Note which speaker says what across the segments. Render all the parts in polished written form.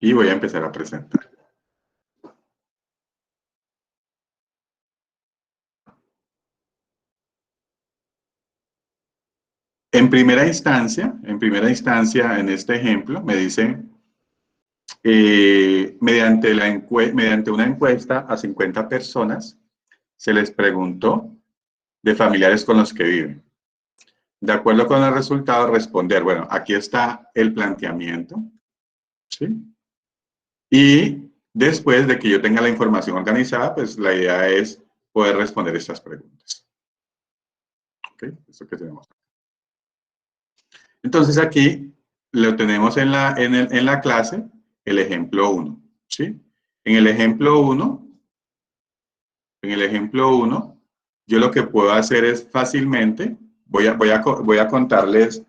Speaker 1: Y voy a empezar a presentar. En primera instancia, en este ejemplo, me dice, mediante una encuesta a 50 personas, se les preguntó de familiares con los que viven. De acuerdo con el resultado, responder. Bueno, aquí está el planteamiento, ¿sí? Y después de que yo tenga la información organizada, pues la idea es poder responder estas preguntas. ¿Ok? Eso que tenemos. Entonces aquí lo tenemos en la clase, el ejemplo 1, ¿sí? En el ejemplo 1, yo lo que puedo hacer es fácilmente, voy a contarles,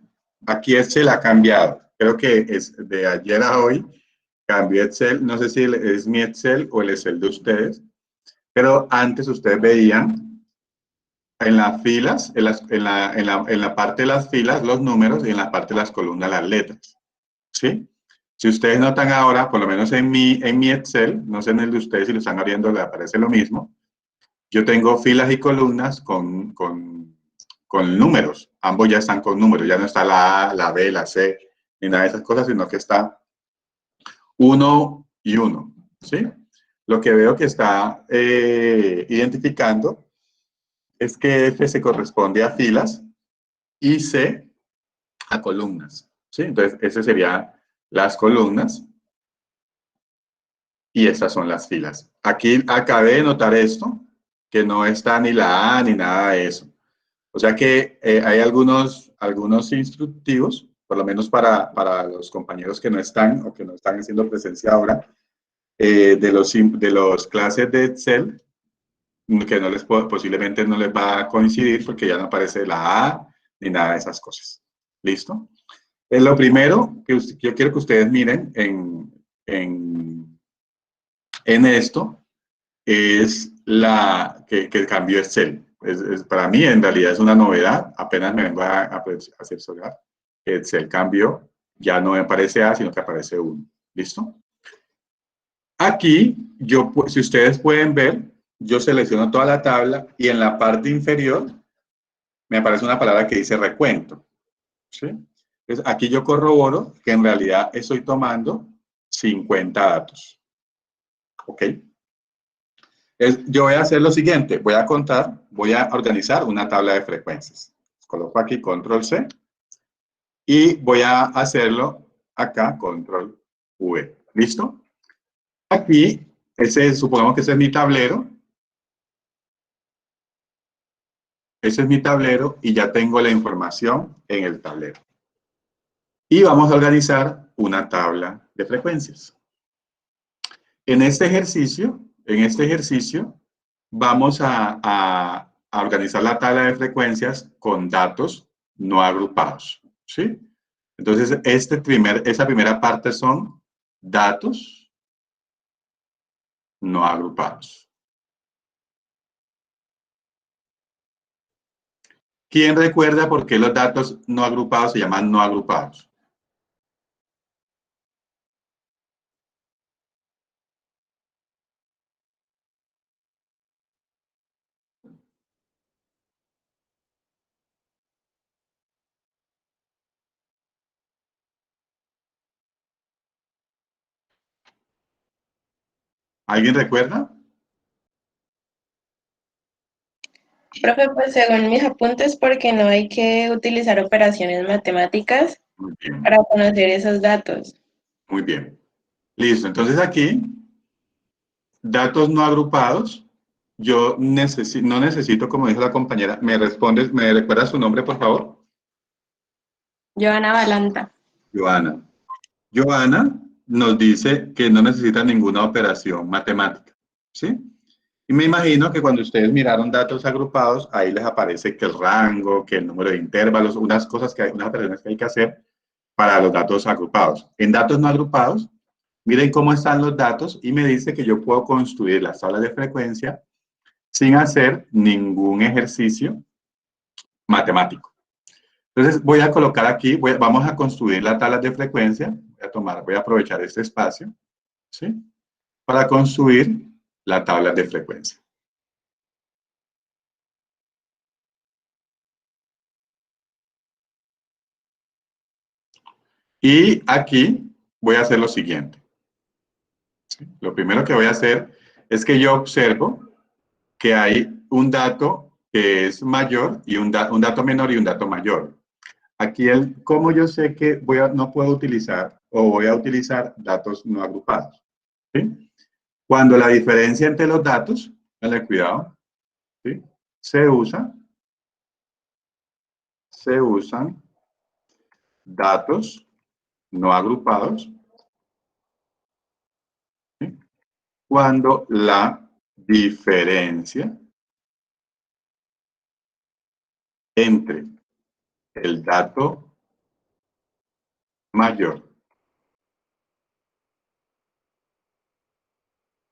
Speaker 1: aquí Excel ha cambiado, creo que es de ayer a hoy, cambió Excel, no sé si es mi Excel o el Excel de ustedes, pero antes ustedes veían en las filas, en la parte de las filas, los números y en la parte de las columnas, las letras, ¿sí? Si ustedes notan ahora, por lo menos en mi Excel, no sé en el de ustedes si lo están abriendo, le aparece lo mismo. Yo tengo filas y columnas con números. Ambos ya están con números. Ya no está la A, la B, la C, ni nada de esas cosas, sino que está 1 y 1, ¿sí? Lo que veo que está identificando es que F se corresponde a filas y C a columnas, ¿sí? Entonces, esas serían las columnas y estas son las filas. Aquí acabé de notar esto, que no está ni la A ni nada de eso. O sea que hay algunos instructivos, por lo menos para los compañeros que no están o que no están haciendo presencia ahora, de los clases de Excel, que posiblemente no les va a coincidir porque ya no aparece la A ni nada de esas cosas. ¿Listo? Lo primero que yo quiero que ustedes miren en esto es que cambió Excel. Para mí, en realidad, es una novedad. Apenas me vengo a asesorar. Excel cambió. Ya no me aparece A, sino que aparece 1. ¿Listo? Aquí, si ustedes pueden ver, yo selecciono toda la tabla y en la parte inferior me aparece una palabra que dice recuento. ¿Sí? Entonces, aquí yo corroboro que en realidad estoy tomando 50 datos. ¿Ok? Yo voy a hacer lo siguiente, voy a organizar una tabla de frecuencias. Coloco aquí control C y voy a hacerlo acá, control V. ¿Listo? Aquí, supongamos que ese es mi tablero. Ese es mi tablero y ya tengo la información en el tablero. Y vamos a organizar una tabla de frecuencias. En este ejercicio, vamos a organizar la tabla de frecuencias con datos no agrupados, ¿sí? Entonces, esa primera parte son datos no agrupados. ¿Quién recuerda por qué los datos no agrupados se llaman no agrupados? ¿Alguien recuerda?
Speaker 2: Profe, pues según mis apuntes, porque no hay que utilizar operaciones matemáticas para conocer esos datos.
Speaker 1: Muy bien. Listo. Entonces aquí, datos no agrupados. Yo no necesito, como dijo la compañera, me recuerda su nombre, por favor?
Speaker 2: Joana Balanta.
Speaker 1: Joana. Joana nos dice que no necesita ninguna operación matemática, ¿sí? Y me imagino que cuando ustedes miraron datos agrupados, ahí les aparece que el rango, que el número de intervalos, unas operaciones que hay que hacer para los datos agrupados. En datos no agrupados, miren cómo están los datos y me dice que yo puedo construir las tablas de frecuencia sin hacer ningún ejercicio matemático. Entonces voy a colocar aquí, vamos a construir las tablas de frecuencia. voy a aprovechar este espacio, ¿sí? Para construir la tabla de frecuencia. Y aquí voy a hacer lo siguiente. ¿Sí? Lo primero que voy a hacer es que yo observo que hay un dato que es mayor y un dato menor y un dato mayor. Aquí, ¿cómo yo sé que no puedo utilizar o voy a utilizar datos no agrupados? ¿Sí? Cuando la diferencia entre los datos, dale cuidado, ¿sí? se usan datos no agrupados, ¿sí? Cuando la diferencia entre el dato mayor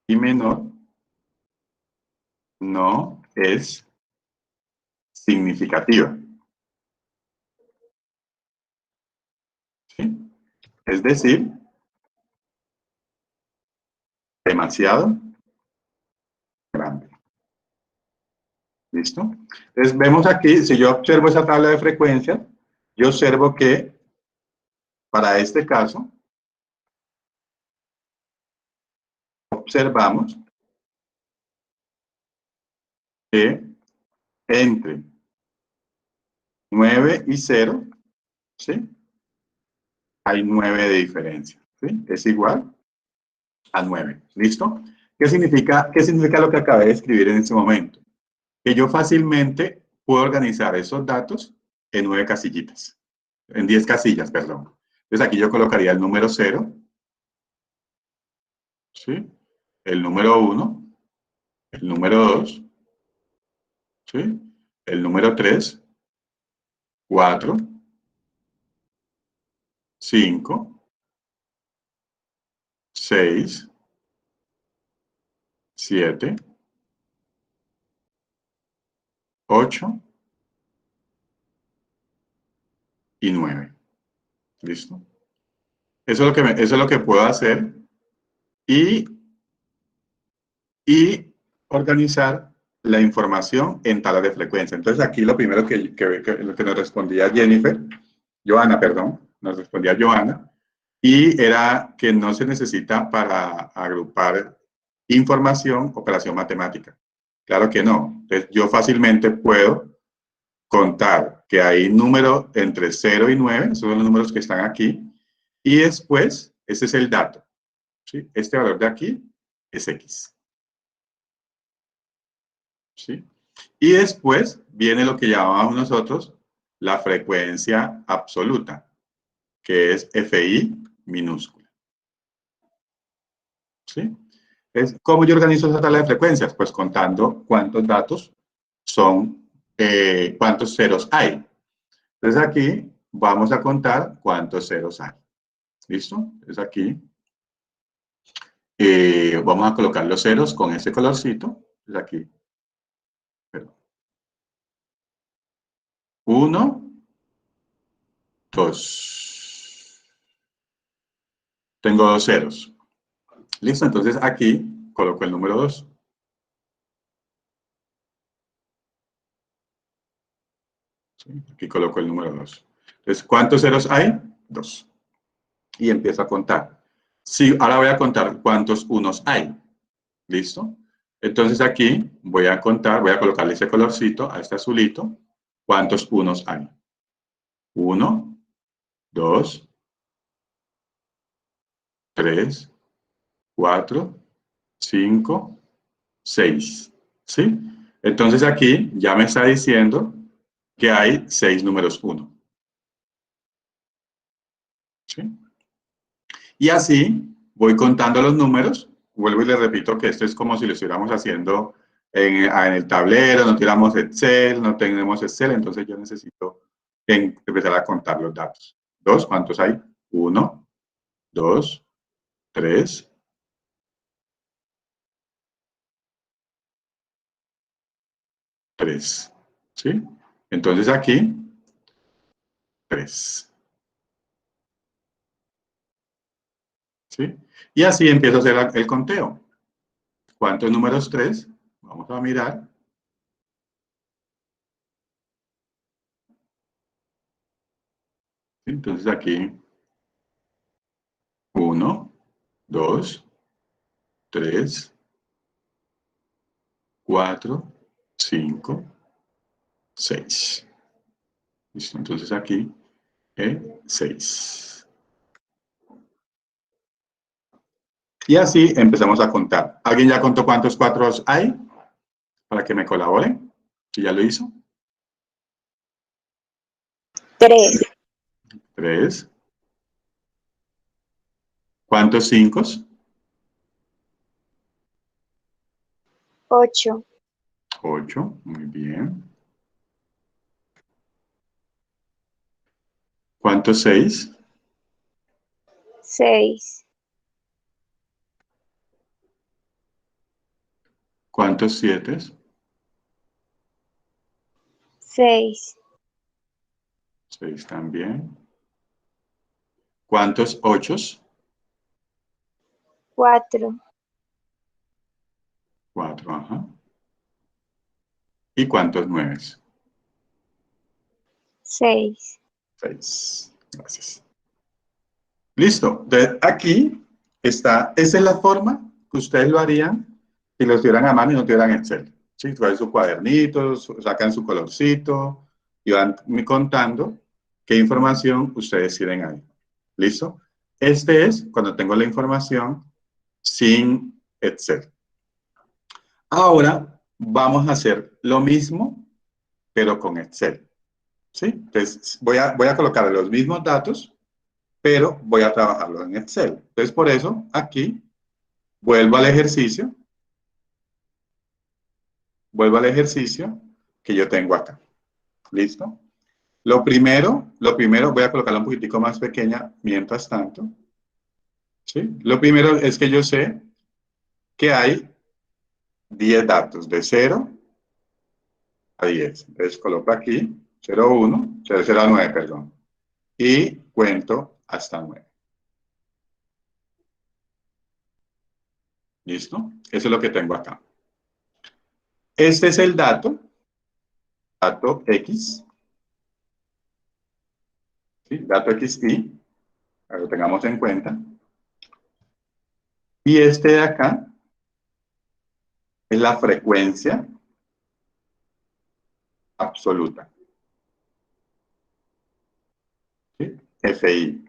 Speaker 1: y menor no es significativa. ¿Sí? Es decir, demasiado grande. ¿Listo? Entonces vemos aquí, si yo observo esa tabla de frecuencias, yo observo que para este caso, observamos que entre 9 y 0, ¿sí? Hay 9 de diferencia, ¿sí? Es igual a 9, ¿listo? ¿Qué significa lo que acabé de escribir en este momento? Que yo fácilmente puedo organizar esos datos en 9 casillitas, en 10 casillas, perdón. Entonces aquí yo colocaría el número 0, ¿sí? El número 1, el número 2, ¿sí? El número 3, 4, 5, 6, 7, 8 y 9. ¿Listo? Eso es lo que puedo hacer y, y organizar la información en tablas de frecuencia. Entonces aquí lo primero lo que nos respondía Jennifer, Johanna, perdón, nos respondía Johanna, y era que no se necesita para agrupar información, operación matemática. Claro que no. Entonces yo fácilmente puedo contar que hay números entre 0 y 9, esos son los números que están aquí, y después, ese es el dato, ¿sí? Este valor de aquí es X, ¿sí? Y después viene lo que llamamos nosotros la frecuencia absoluta, que es FI minúscula, ¿sí? ¿Cómo yo organizo esa tabla de frecuencias? Pues contando cuántos datos son, cuántos ceros hay. Entonces aquí vamos a contar cuántos ceros hay. ¿Listo? Entonces aquí vamos a colocar los ceros con ese colorcito. Entonces aquí. 1, 2. Tengo dos ceros. ¿Listo? Entonces aquí coloco el número 2. ¿Sí? Aquí coloco el número 2. Entonces, ¿cuántos ceros hay? 2. Y empiezo a contar. Sí, ahora voy a contar cuántos unos hay. ¿Listo? Entonces aquí voy a contar, voy a colocarle ese colorcito a este azulito. ¿Cuántos unos hay? 1, 2, 3, 4, 5, 6. ¿Sí? Entonces aquí ya me está diciendo que hay 6 números 1. ¿Sí? Y así voy contando los números. Vuelvo y le repito que esto es como si lo estuviéramos haciendo en el tablero, no tiramos Excel, no tenemos Excel, entonces yo necesito empezar a contar los datos. 2, ¿cuántos hay? 1, 2, 3, 3. ¿Sí? Entonces aquí, 3. ¿sí? Y así empiezo a hacer el conteo. ¿Cuántos números 3? Vamos a mirar. Entonces aquí, 1, 2, 3, 4, 5, 6. Listo, entonces aquí, 6. Y así empezamos a contar. ¿Alguien ya contó cuántos 4 hay? Para que me colaboren, si ya lo hizo.
Speaker 3: 3.
Speaker 1: 3. ¿Cuántos 5?
Speaker 3: 8.
Speaker 1: 8, muy bien. ¿Cuántos 6?
Speaker 3: 6.
Speaker 1: ¿Cuántos 7?
Speaker 3: 6.
Speaker 1: 6 también. ¿Cuántos 8?
Speaker 3: 4.
Speaker 1: 4, ajá. ¿Y cuántos 9?
Speaker 3: 6.
Speaker 1: 6. Gracias. Listo. Entonces, aquí está. Esa es la forma que ustedes lo harían si lo tuvieran a mano y no tuvieran Excel. ¿Sí? Traen sus cuadernitos, sacan su colorcito y van contando qué información ustedes tienen ahí. ¿Listo? Este es cuando tengo la información sin Excel. Ahora vamos a hacer lo mismo, pero con Excel. ¿Sí? Entonces voy a colocar los mismos datos, pero voy a trabajarlo en Excel. Entonces, por eso, aquí, vuelvo al ejercicio que yo tengo acá. ¿Listo? Lo primero, voy a colocarla un poquitico más pequeña mientras tanto. ¿Sí? Lo primero es que yo sé que hay 10 datos, de 0 a 10. Entonces, coloco aquí 0, 1, 0 a 9, perdón. Y cuento hasta 9. ¿Listo? Eso es lo que tengo acá. Este es el dato X, ¿sí? Dato XY, para que lo tengamos en cuenta. Y este de acá es la frecuencia absoluta, ¿sí? FI,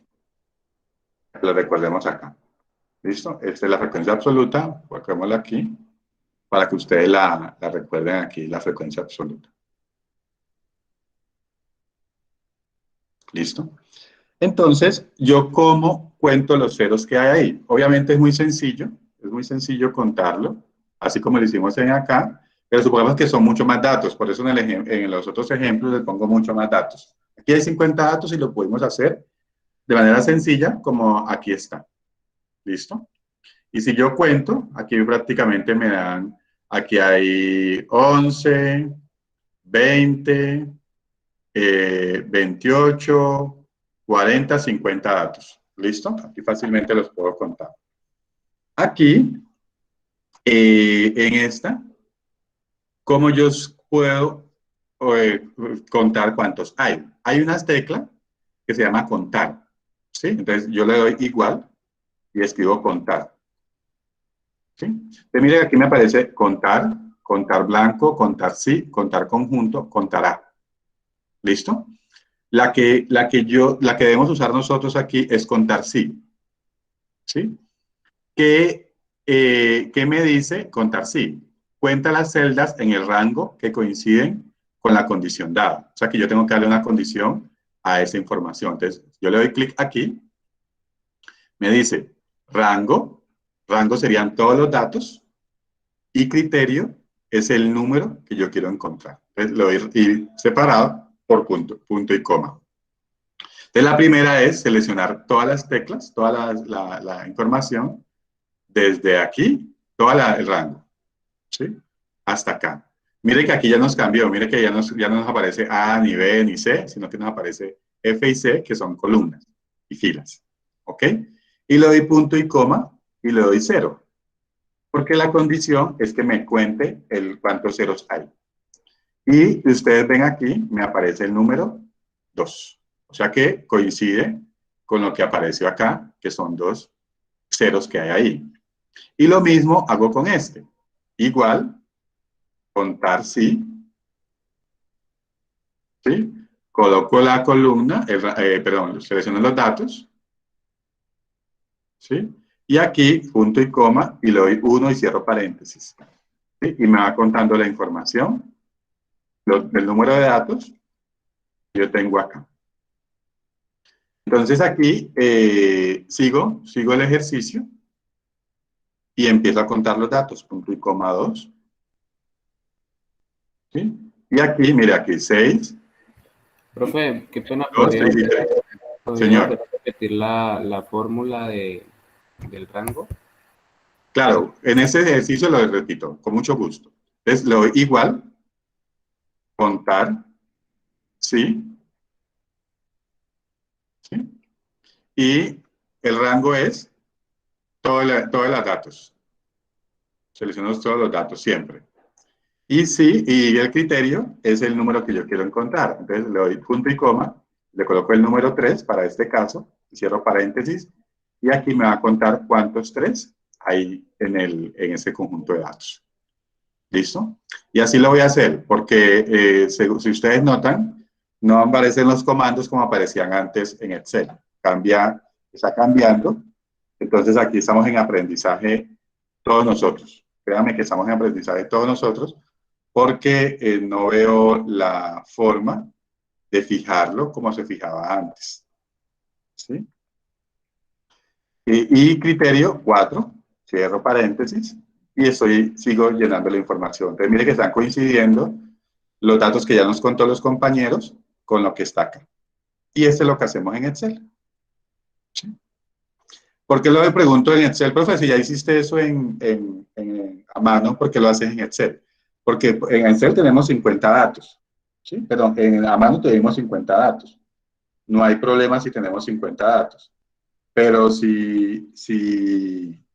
Speaker 1: lo recordemos acá. ¿Listo? Esta es la frecuencia absoluta, coloquémosla aquí, para que ustedes la recuerden aquí, la frecuencia absoluta. ¿Listo? Entonces, ¿yo cómo cuento los ceros que hay ahí? Obviamente es muy sencillo contarlo, así como lo hicimos en acá, pero supongamos que son mucho más datos, por eso en los otros ejemplos les pongo mucho más datos. Aquí hay 50 datos y lo podemos hacer de manera sencilla, como aquí está. ¿Listo? Y si yo cuento, aquí prácticamente me dan, aquí hay 11, 20, 28, 40, 50 datos. ¿Listo? Aquí fácilmente los puedo contar. Aquí, en esta, ¿cómo yo puedo contar cuántos hay? Hay unas teclas que se llama contar. ¿Sí? Entonces yo le doy igual y escribo contar. ¿Sí? Entonces mire, aquí me aparece contar, contar blanco, contar sí, contar conjunto, contará. ¿Listo? La que debemos usar nosotros aquí es contar sí. ¿Sí? ¿Qué me dice contar sí? Cuenta las celdas en el rango que coinciden con la condición dada. O sea que yo tengo que darle una condición a esa información. Entonces, yo le doy clic aquí. Me dice rango. Rango serían todos los datos. Y criterio es el número que yo quiero encontrar. Entonces, lo voy a ir separado por punto y coma. Entonces, la primera es seleccionar todas las teclas, toda la información, desde aquí, todo el rango, ¿sí? Hasta acá. Mire que aquí ya nos cambió, mire que ya no nos aparece A, ni B, ni C, sino que nos aparece F y C, que son columnas y filas, ¿ok? y le doy punto y coma y le doy 0. Porque la condición es que me cuente cuántos ceros hay. Y ustedes ven aquí, me aparece el número 2. O sea que coincide con lo que apareció acá, que son 2 ceros que hay ahí. Y lo mismo hago con este. Igual, contar sí. ¿Sí? Coloco la columna, perdón, selecciono los datos. ¿Sí? Y aquí, punto y coma, y le doy 1 y cierro paréntesis. ¿Sí? Y me va contando la información del número de datos que yo tengo acá. Entonces aquí sigo el ejercicio y empiezo a contar los datos, punto y coma 2. ¿Sí? Y aquí, mire, aquí 6.
Speaker 4: Profe, qué pena,
Speaker 1: 2, 6 y 3.
Speaker 4: ¿podría
Speaker 1: Señor.
Speaker 4: repetir la fórmula del rango?
Speaker 1: Claro, en ese ejercicio lo repito, con mucho gusto. Entonces, le doy igual, contar, ¿sí? ¿Sí? Y el rango es todos los datos. Selecciono todos los datos siempre. Y sí, y el criterio es el número que yo quiero encontrar. Entonces le doy punto y coma, le coloco el número 3 para este caso, cierro paréntesis, y aquí me va a contar cuántos 3 hay en ese conjunto de datos. ¿Listo? Y así lo voy a hacer, porque si ustedes notan, no aparecen los comandos como aparecían antes en Excel. Está cambiando. Entonces aquí estamos en aprendizaje todos nosotros. Créanme que estamos en aprendizaje todos nosotros, porque no veo la forma de fijarlo como se fijaba antes. ¿Sí? Y criterio 4, cierro paréntesis, y sigo llenando la información. Entonces, mire que están coincidiendo los datos que ya nos contó los compañeros con lo que está acá. Y este es lo que hacemos en Excel. ¿Sí? ¿Por qué lo pregunto en Excel, profe? Si ya hiciste eso a mano, ¿por qué lo haces en Excel? Porque en Excel tenemos 50 datos. ¿Sí? Perdón, a mano tenemos 50 datos. No hay problema si tenemos 50 datos. Pero si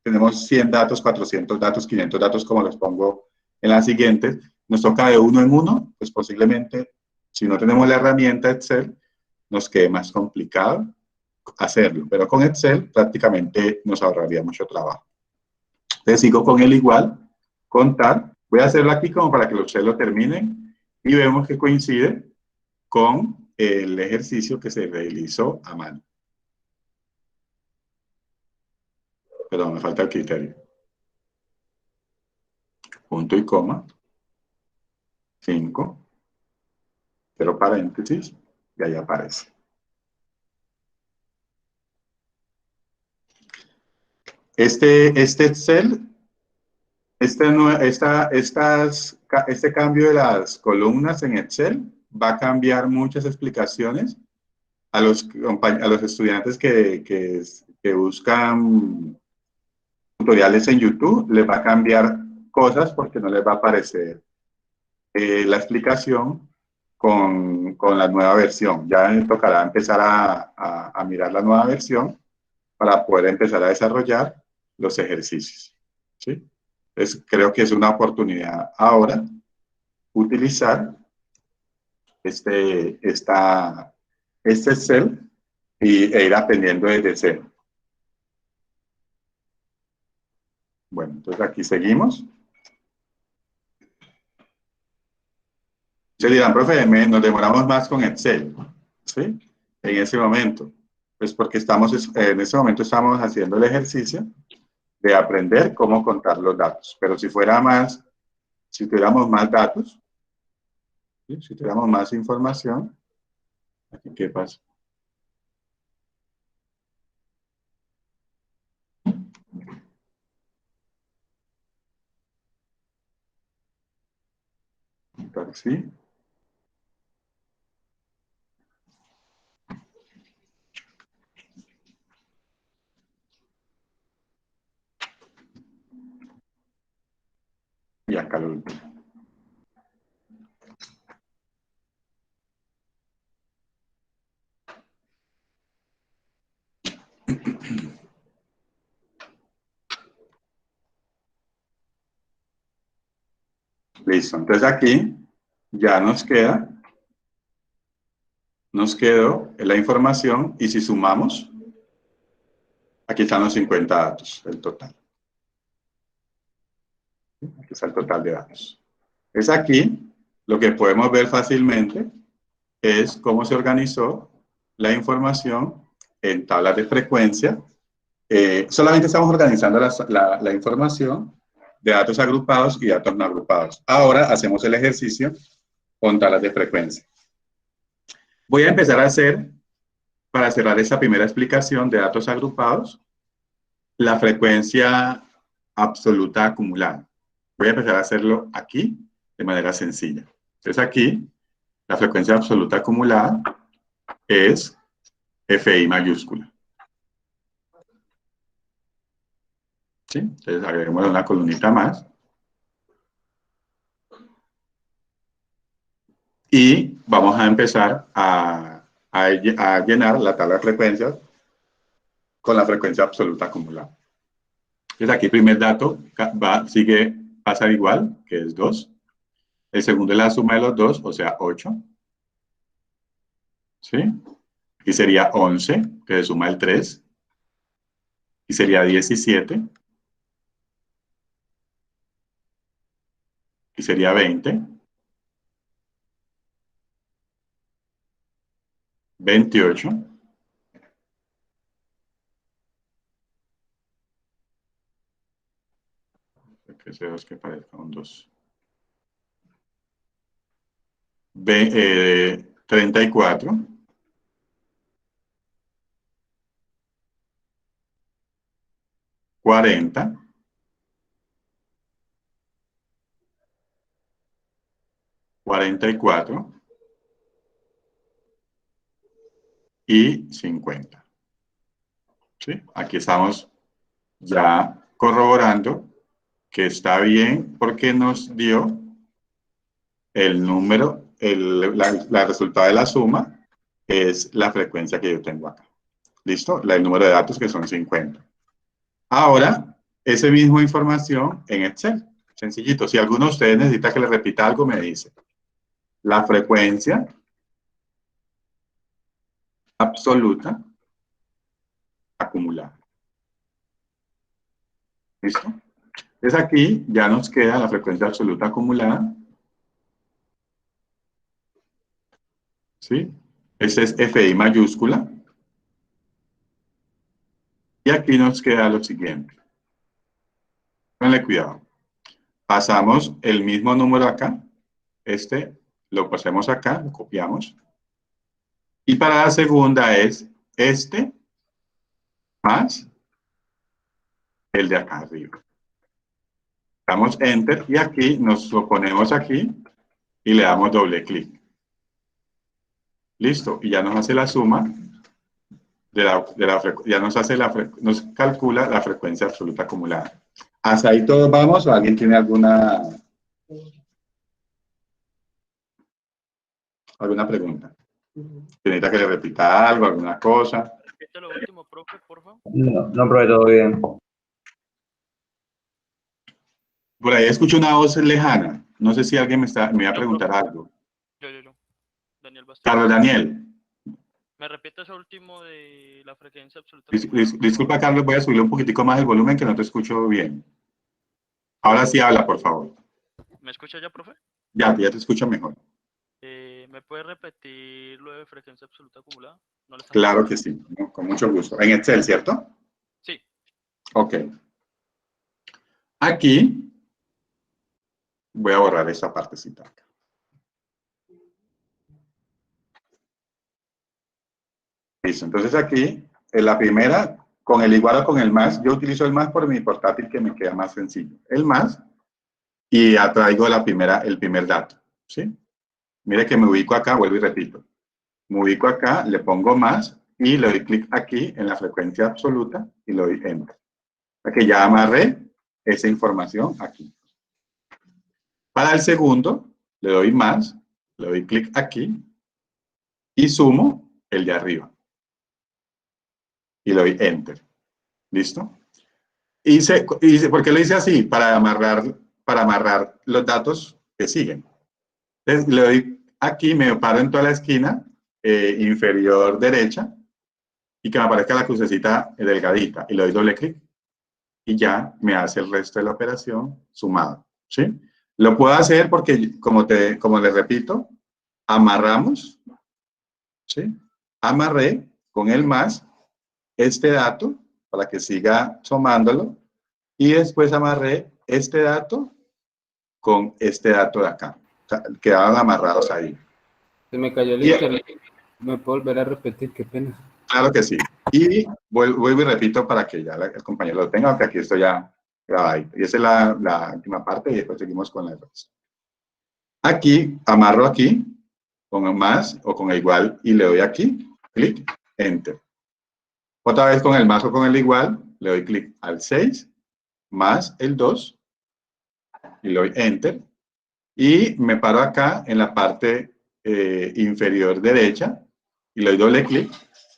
Speaker 1: tenemos 100 datos, 400 datos, 500 datos, como los pongo en las siguientes, nos toca de uno en uno, pues posiblemente, si no tenemos la herramienta Excel, nos quede más complicado hacerlo. Pero con Excel prácticamente nos ahorraría mucho trabajo. Entonces sigo con el igual, contar. Voy a hacerlo aquí como para que ustedes lo terminen y vemos que coincide con el ejercicio que se realizó a mano. Perdón, me falta el criterio. Punto y coma. 5. Cero paréntesis. Y ahí aparece. Este Excel, este cambio de las columnas en Excel va a cambiar muchas explicaciones a los estudiantes que buscan tutoriales en YouTube. Les va a cambiar cosas porque no les va a aparecer la explicación con la nueva versión. Ya me tocará empezar a mirar la nueva versión para poder empezar a desarrollar los ejercicios. ¿Sí? Entonces, creo que es una oportunidad ahora utilizar este Excel e ir aprendiendo desde cero. Bueno, entonces aquí seguimos. Se dirán, profe, nos demoramos más con Excel, ¿sí? En ese momento. Pues porque en ese momento estamos haciendo el ejercicio de aprender cómo contar los datos. Pero si tuviéramos más datos, ¿sí? Si tuviéramos más información, aquí, ¿qué pasa? ¿Sí? Y acá lo último. Listo. Entonces aquí ya nos quedó la información y si sumamos, aquí están los 50 datos, el total. Aquí está el total de datos. Es aquí lo que podemos ver fácilmente es cómo se organizó la información en tablas de frecuencia. Solamente estamos organizando la información de datos agrupados y datos no agrupados. Ahora hacemos el ejercicio con tablas de frecuencia. Voy a empezar a hacer, para cerrar esta primera explicación de datos agrupados, la frecuencia absoluta acumulada. Voy a empezar a hacerlo aquí de manera sencilla. Entonces aquí, la frecuencia absoluta acumulada es FI mayúscula. ¿Sí? Entonces agreguemos una columnita más. Y vamos a empezar a llenar la tabla de frecuencias con la frecuencia absoluta acumulada. Entonces aquí el primer dato pasa igual, que es 2. El segundo es la suma de los dos, o sea, 8. ¿Sí? Aquí sería 11, que se suma el 3. Y sería 17. Y sería 20. 28. Que ese 2 que parezca un 2. 34. 40. 44. Y 50. ¿Sí? Aquí estamos ya corroborando que está bien porque nos dio el número, el resultado de la suma es la frecuencia que yo tengo acá. ¿Listo? El número de datos que son 50. Ahora, esa misma información en Excel. Sencillito. Si alguno de ustedes necesita que le repita algo, me dice. La frecuencia absoluta acumulada. ¿Listo? Entonces aquí ya nos queda la frecuencia absoluta acumulada. ¿Sí? Este es FI mayúscula. Y aquí nos queda lo siguiente. Pónganle cuidado. Pasamos el mismo número acá. Este lo pasemos acá, lo copiamos. Y para la segunda es este más el de acá arriba. Damos Enter y aquí nos lo ponemos aquí y le damos doble clic. Listo. Y ya nos hace la suma ya nos calcula la frecuencia absoluta acumulada. ¿Hasta ahí todos vamos o alguien tiene alguna pregunta? ¿Necesita que le repita algo, alguna cosa?
Speaker 5: Repite lo último, profe, por favor.
Speaker 6: No, profe, todo bien.
Speaker 1: Por ahí escucho una voz lejana. No sé si alguien me iba a preguntar algo.
Speaker 5: Yo. Daniel Bastos.
Speaker 1: Carlos Daniel.
Speaker 5: ¿Me repite eso último de la frecuencia absoluta?
Speaker 1: Disculpa, Carlos, voy a subirle un poquitico más el volumen que no te escucho bien. Ahora sí habla, por favor.
Speaker 5: ¿Me escucha ya, profe?
Speaker 1: Ya te escucho mejor.
Speaker 5: ¿Me puede repetir lo de frecuencia absoluta acumulada? ¿No le está
Speaker 1: Claro que sí, ¿no? Con mucho gusto. En Excel, ¿cierto?
Speaker 5: Sí.
Speaker 1: Ok. Aquí voy a borrar esta partecita acá. Listo, entonces aquí, en la primera, con el igual o con el más, yo utilizo el más por mi portátil que me queda más sencillo. El más, y atraigo el primer dato, ¿sí? Mire que me ubico acá, vuelvo y repito. Me ubico acá, le pongo más, y le doy clic aquí en la frecuencia absoluta, y le doy Enter. Para que ya amarré esa información aquí. Para el segundo, le doy más, le doy clic aquí, y sumo el de arriba. Y le doy Enter. ¿Listo? ¿Por qué lo hice así? Para amarrar los datos que siguen. Entonces, le doy aquí, me paro en toda la esquina inferior derecha y que me aparezca la crucecita delgadita y le doy doble clic y ya me hace el resto de la operación sumado, ¿sí? Lo puedo hacer porque, como les repito, amarramos, ¿sí? Amarré con el más este dato para que siga sumándolo y después amarré este dato con este dato de acá. O sea, quedaban amarrados ahí.
Speaker 4: Se me cayó el
Speaker 1: Y-
Speaker 4: internet. ¿Me puedo volver a repetir? Qué pena.
Speaker 1: Claro que sí. Y vuelvo y repito para que ya el compañero lo tenga, aunque aquí estoy ya grabado. Y esa es la última parte y después seguimos con el resto. Aquí, amarro aquí, con el más o con el igual y le doy aquí, clic, enter. Otra vez con el más o con el igual, le doy clic al 6, más el 2, y le doy enter. Y me paro acá en la parte inferior derecha, y le doy doble clic,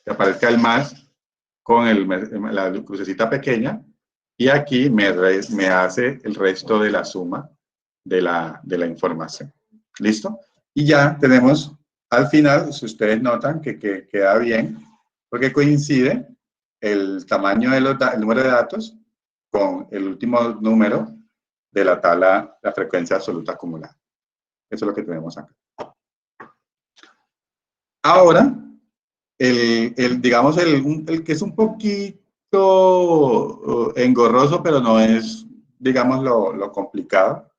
Speaker 1: que aparezca el más con la crucecita pequeña, y aquí me hace el resto de la suma de la información. ¿Listo? Y ya tenemos, al final, si ustedes notan que queda bien, porque coincide el tamaño de el número de datos con el último número de la tabla, la frecuencia absoluta acumulada. Eso es lo que tenemos acá. Ahora, digamos, el que es un poquito engorroso, pero no es, digamos, lo complicado,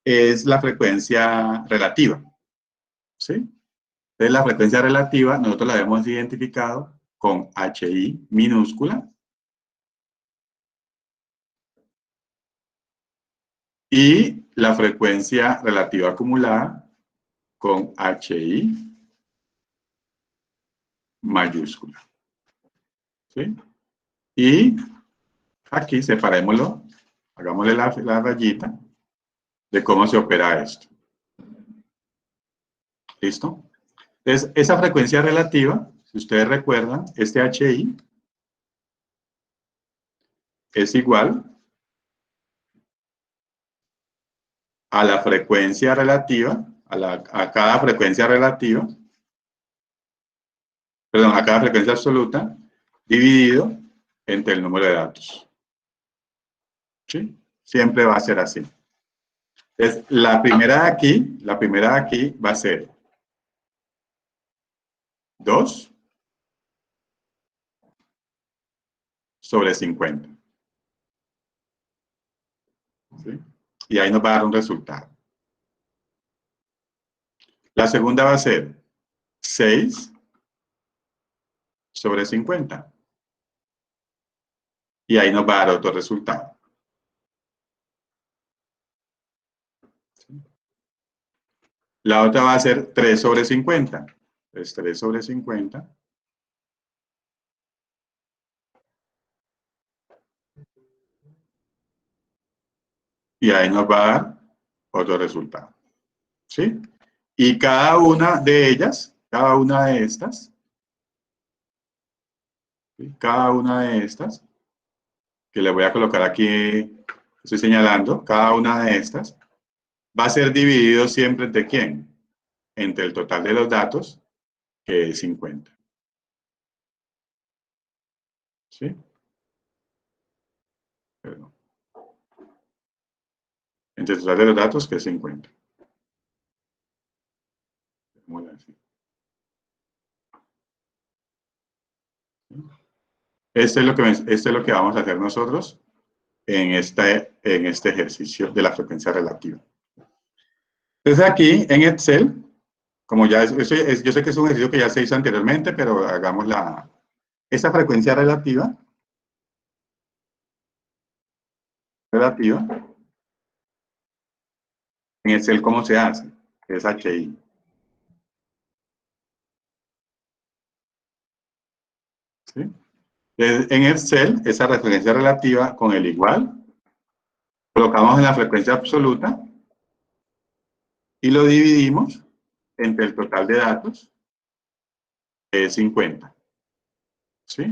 Speaker 1: es la frecuencia relativa, ¿sí? Entonces, la frecuencia relativa nosotros la hemos identificado con HI minúscula y la frecuencia relativa acumulada con HI mayúscula, ¿sí? Y aquí separémoslo, hagámosle la rayita de cómo se opera esto. ¿Listo? Entonces, esa frecuencia relativa, si ustedes recuerdan, este HI es igual a la frecuencia relativa, a cada frecuencia relativa, perdón, a cada frecuencia absoluta, dividido entre el número de datos. ¿Sí? Siempre va a ser así. Entonces, la primera de aquí va a ser 2 sobre 50. ¿Sí? Y ahí nos va a dar un resultado. La segunda va a ser 6 sobre 50. Y ahí nos va a dar otro resultado. La otra va a ser 3 sobre 50. Entonces, 3 sobre 50. Y ahí nos va a dar otro resultado. ¿Sí? Y cada una de ellas, cada una de estas, ¿sí? Cada una de estas, que le voy a colocar aquí, estoy señalando, cada una de estas, va a ser dividido siempre entre quién? Entre el total de los datos, que es 50. ¿Sí? Perdón. Entre el total de los datos, que es 50. Esto es lo que vamos a hacer nosotros en este ejercicio de la frecuencia relativa. Entonces aquí en Excel, como ya yo sé que es un ejercicio que ya se hizo anteriormente, pero hagamos esta frecuencia relativa, en Excel, ¿cómo se hace? Es HI. ¿Sí? En Excel, esa frecuencia relativa con el igual, colocamos en la frecuencia absoluta y lo dividimos entre el total de datos, que es 50. ¿Sí?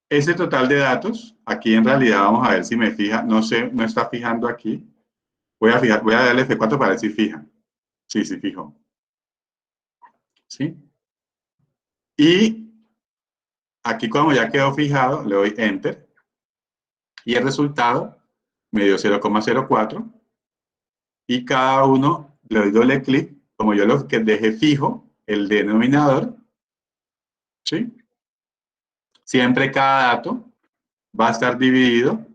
Speaker 1: Ese total de datos, aquí en realidad vamos a ver si me fija, no está fijando aquí, Voy a darle F4 para ver si fija. Sí, sí fijo. ¿Sí? Y aquí como ya quedó fijado, le doy Enter. Y el resultado me dio 0,04. Y cada uno le doy doble clic, como yo lo que dejé fijo, el denominador. ¿Sí? Siempre cada dato va a estar dividido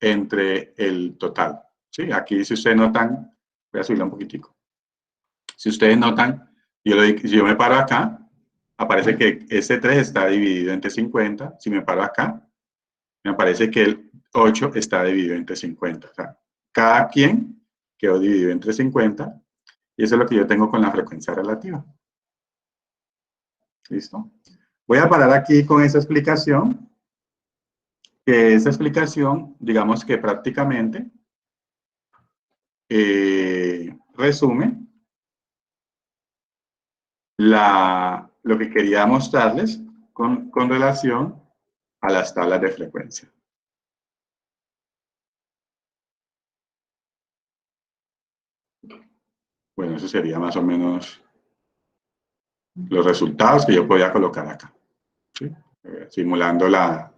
Speaker 1: entre el total. ¿Sí? Aquí, si ustedes notan, voy a subirlo un poquitico. Si ustedes notan, si yo me paro acá, aparece que este 3 está dividido entre 50. Si me paro acá, me aparece que el 8 está dividido entre 50. O sea, cada quien quedó dividido entre 50. Y eso es lo que yo tengo con la frecuencia relativa. ¿Listo? Voy a parar aquí con esa explicación. Que esa explicación, digamos que prácticamente resume lo que quería mostrarles con relación a las tablas de frecuencia. Bueno, eso sería más o menos los resultados que yo podía colocar acá. ¿Sí? Simulando la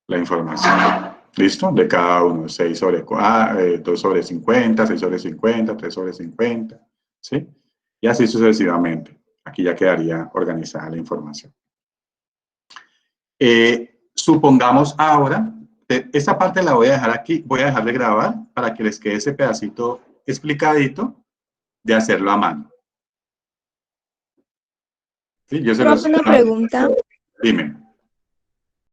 Speaker 1: información. ¿Listo? De cada uno. 2 sobre 50, 6 sobre 50, 3 sobre 50. ¿Sí? Y así sucesivamente. Aquí ya quedaría organizada la información. Supongamos ahora, esta parte la voy a dejar aquí, voy a dejar de grabar para que les quede ese pedacito explicadito de hacerlo a mano. ¿Sí? Yo se
Speaker 6: Profe, una pregunta.
Speaker 1: Dime.